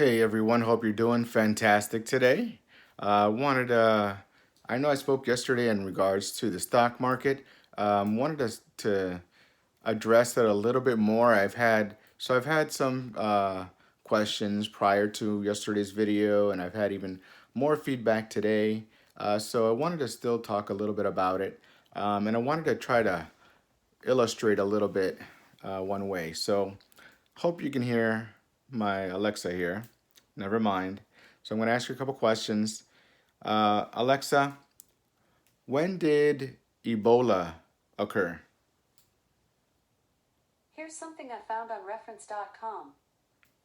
Hey everyone, hope you're doing fantastic today. Wanted I know I spoke yesterday in regards to the stock market. Wanted us to address that a little bit more. I've had some questions prior to yesterday's video, and I've had even more feedback today. So I wanted to still talk a little bit about it, and I wanted to try to illustrate a little bit one way. So hope you can hear my Alexa here. Never mind. So I'm going to ask you a couple questions. Alexa, when did Ebola occur? Here's something I found on reference.com.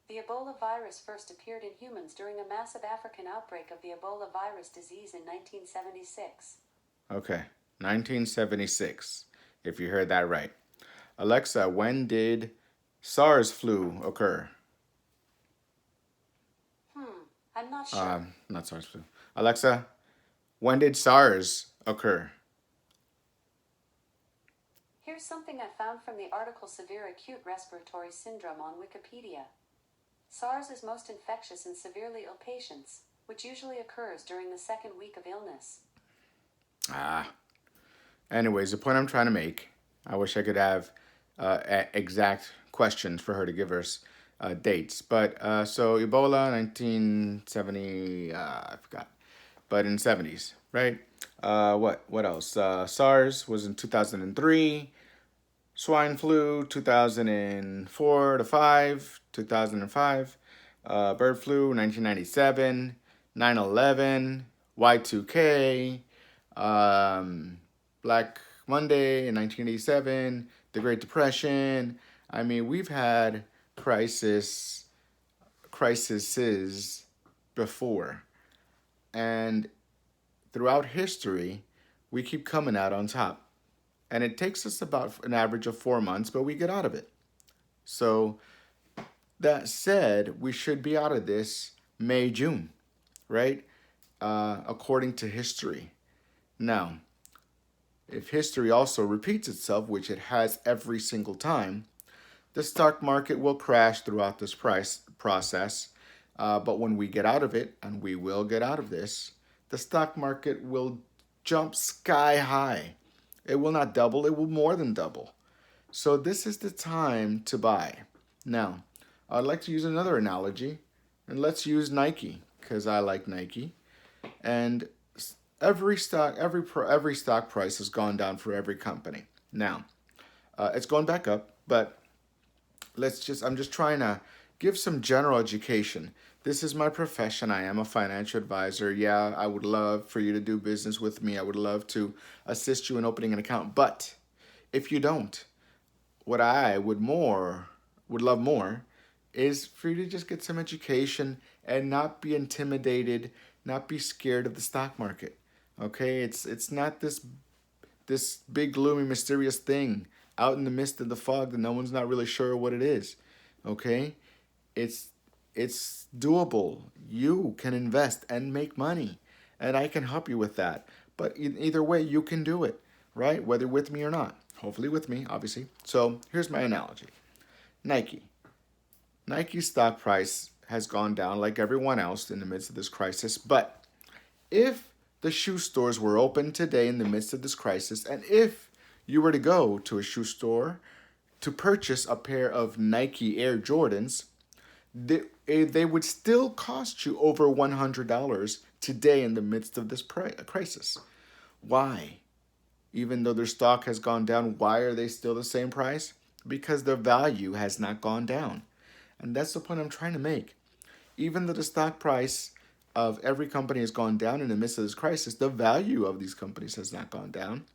The Ebola virus first appeared in humans during a massive African outbreak of the Ebola virus disease in 1976. Okay, 1976, if you heard that right. Alexa, when did SARS flu occur? I'm not sure. Not SARS flu. Alexa, when did SARS occur? Here's something I found from the article Severe Acute Respiratory Syndrome on Wikipedia. SARS is most infectious in severely ill patients, which usually occurs during the second week of illness. Anyways, the point I'm trying to make, I wish I could have exact questions for her to give us dates. But so Ebola, 1970, I forgot, but in 70s, right? What else? SARS was in 2003. Swine flu, 2004 to 5, 2005. Bird flu, 1997. 9/11, Y2K, Black Monday in 1987, the Great Depression. I mean, we've had crises before, and throughout history, we keep coming out on top. And it takes us about an average of 4 months, but we get out of it. So that said, we should be out of this May, June, right? According to history. Now, if history also repeats itself, which it has every single time, the stock market will crash throughout this price process. But when we get out of it, and we will get out of this, the stock market will jump sky high. It will not double, it will more than double. So this is the time to buy. Now, I'd like to use another analogy, and let's use Nike because I like Nike. And every stock price has gone down for every company. Now, it's going back up, but I'm just trying to give some general education. This is my profession. I am a financial advisor. Yeah, I would love for you to do business with me. I would love to assist you in opening an account. But if you don't, what I would love more is for you to just get some education and not be intimidated, not be scared of the stock market. Okay? It's not this big gloomy mysterious thing out in the midst of the fog that no one's not really sure what it is. Okay? It's it's doable. You can invest and make money, and I can help you with that. But either way, you can do it, right? Whether with me or not. Hopefully with me, obviously. So here's my analogy. Nike. Nike's stock price has gone down like everyone else in the midst of this crisis. But if the shoe stores were open today in the midst of this crisis, and if you were to go to a shoe store to purchase a pair of Nike Air Jordans, they would still cost you over $100 today in the midst of this crisis. Why? Even though their stock has gone down, why are they still the same price? Because their value has not gone down. And that's the point I'm trying to make. Even though the stock price of every company has gone down in the midst of this crisis, the value of these companies has not gone down.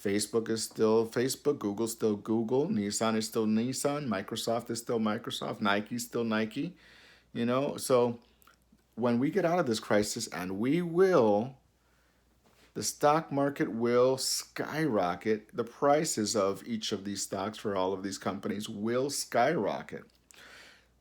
Facebook is still Facebook, Google still Google, Nissan is still Nissan, Microsoft is still Microsoft, Nike is still Nike, So when we get out of this crisis, and we will, the stock market will skyrocket. The prices of each of these stocks for all of these companies will skyrocket.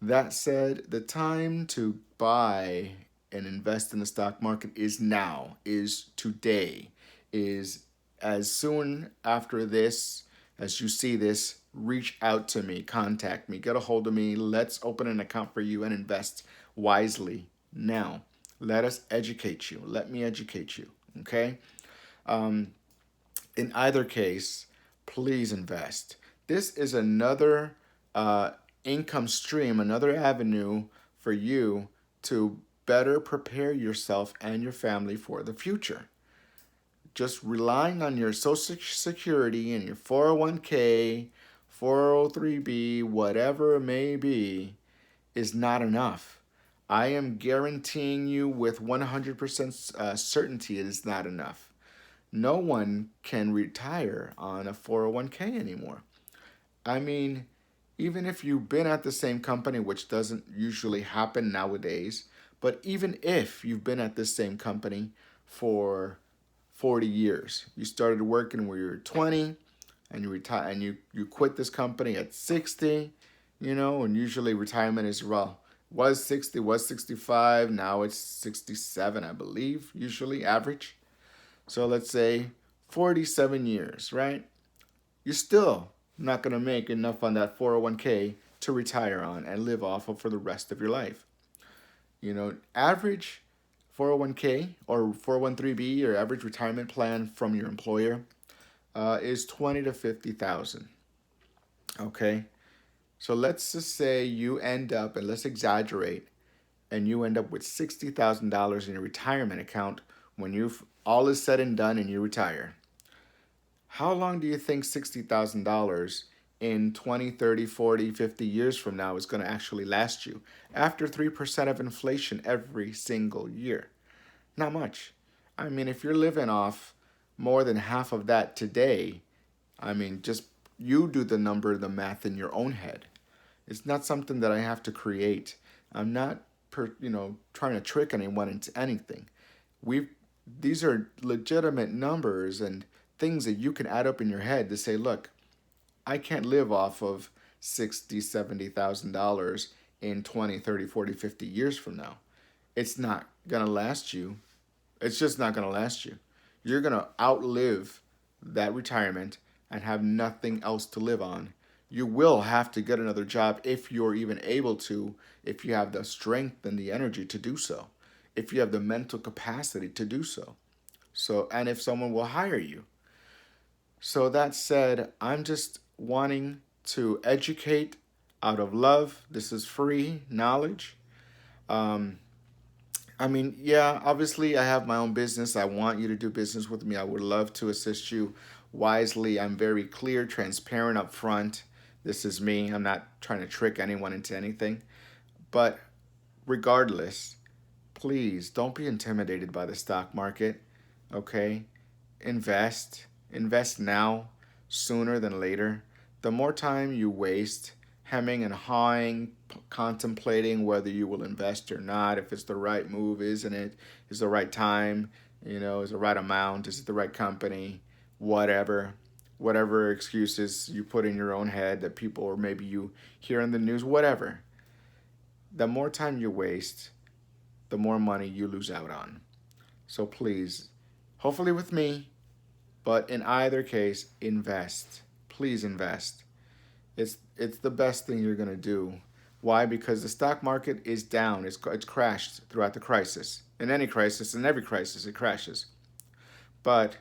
That said, the time to buy and invest in the stock market is now, is today, is as soon after this as you see this, reach out to me, contact me, get a hold of me. Let's open an account for you and invest wisely now. Let us educate you. Let me educate you. Okay? In either case, please invest. This is another income stream, another avenue for you to better prepare yourself and your family for the future. Just relying on your Social Security and your 401k, 403b, whatever it may be, is not enough. I am guaranteeing you with 100% certainty it is not enough. No one can retire on a 401k anymore. I mean, even if you've been at the same company, which doesn't usually happen nowadays, but even if you've been at the same company for 40 years, you started working when you were 20 and you retire and you quit this company at 60, and usually retirement is, well, was 60, was 65, now it's 67, I believe, usually average. So let's say 47 years, right? You're still not going to make enough on that 401k to retire on and live off of for the rest of your life. Average 401k or 401(b) or average retirement plan from your employer is 20 to 50,000. Okay? So let's just say you end up, and let's exaggerate, and you end up with $60,000 in your retirement account when all is said and done and you retire. How long do you think $60,000 in 20, 30, 40, 50 years from now is going to actually last you after 3% of inflation every single year? Not much. I mean, if you're living off more than half of that today, I mean, just you do the math in your own head. It's not something that I have to create. I'm not, trying to trick anyone into anything. These are legitimate numbers and things that you can add up in your head to say, look, I can't live off of $60,000, $70,000 in 20, 30, 40, 50 years from now. It's not going to last you. It's just not going to last you. You're going to outlive that retirement and have nothing else to live on. You will have to get another job if you're even able to, if you have the strength and the energy to do so, if you have the mental capacity to do so. And if someone will hire you. So that said, I'm just wanting to educate out of love. This is free knowledge. Yeah, obviously I have my own business. I want you to do business with me. I would love to assist you wisely. I'm very clear, transparent up front. This is me. I'm not trying to trick anyone into anything. But regardless, please don't be intimidated by the stock market. Okay? Invest. Invest now, sooner than later. The more time you waste hemming and hawing, contemplating whether you will invest or not, if it's the right move, isn't it? Is the right time? Is the right amount? Is it the right company? Whatever excuses you put in your own head that people, or maybe you hear in the news, whatever. The more time you waste, the more money you lose out on. So please, hopefully with me, but in either case, invest. Please invest. It's the best thing you're going to do. Why? Because the stock market is down. It's crashed throughout the crisis. In any crisis, in every crisis, it crashes. But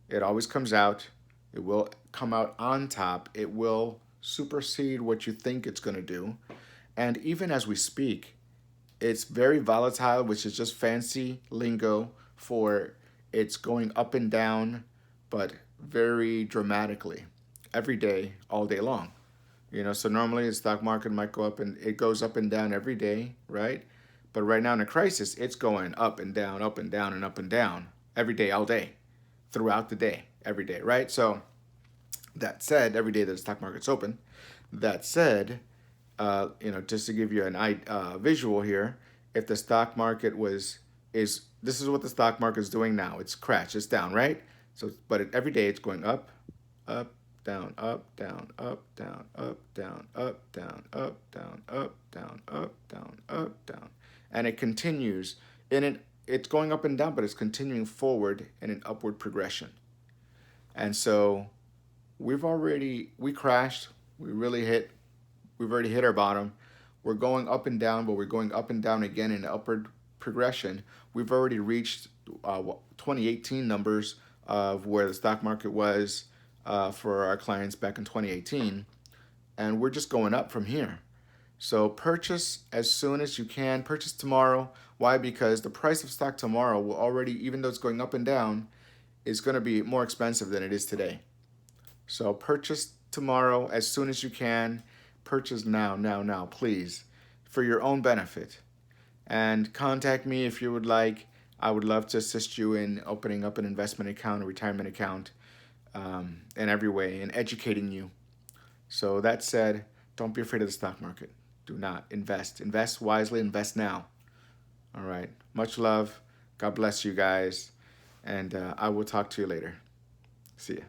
it always comes out. It will come out on top. It will supersede what you think it's going to do. And even as we speak, it's very volatile, which is just fancy lingo for it's going up and down, but very dramatically every day, all day long. So normally the stock market might go up, and it goes up and down every day, right? But right now in a crisis, it's going up and down, up and down, and up and down every day, all day, throughout the day, every day, right? So that said, every day that the stock market's open, that said, just to give you an visual here, if the stock market this is what the stock market is doing now. It's crashed, it's down, right? So, but every day it's going up, up, down, up, down, up, down, up, down, up, down, up, down, up, down, up, down, up, down, and it continues. It's going up and down, but it's continuing forward in an upward progression. And so we crashed. We've already hit our bottom. We're going up and down, but we're going up and down again in upward progression. We've already reached 2018 numbers of where the stock market was for our clients back in 2018, and we're just going up from here. So purchase as soon as you can. Purchase tomorrow. Why? Because the price of stock tomorrow will already, even though it's going up and down, is going to be more expensive than it is today. So purchase tomorrow as soon as you can. Purchase now, please, for your own benefit. And contact me if you would like. I would love to assist you in opening up an investment account, a retirement account, in every way, and educating you. So that said, don't be afraid of the stock market. Do not invest. Invest wisely, invest now. All right. Much love. God bless you guys. And I will talk to you later. See ya.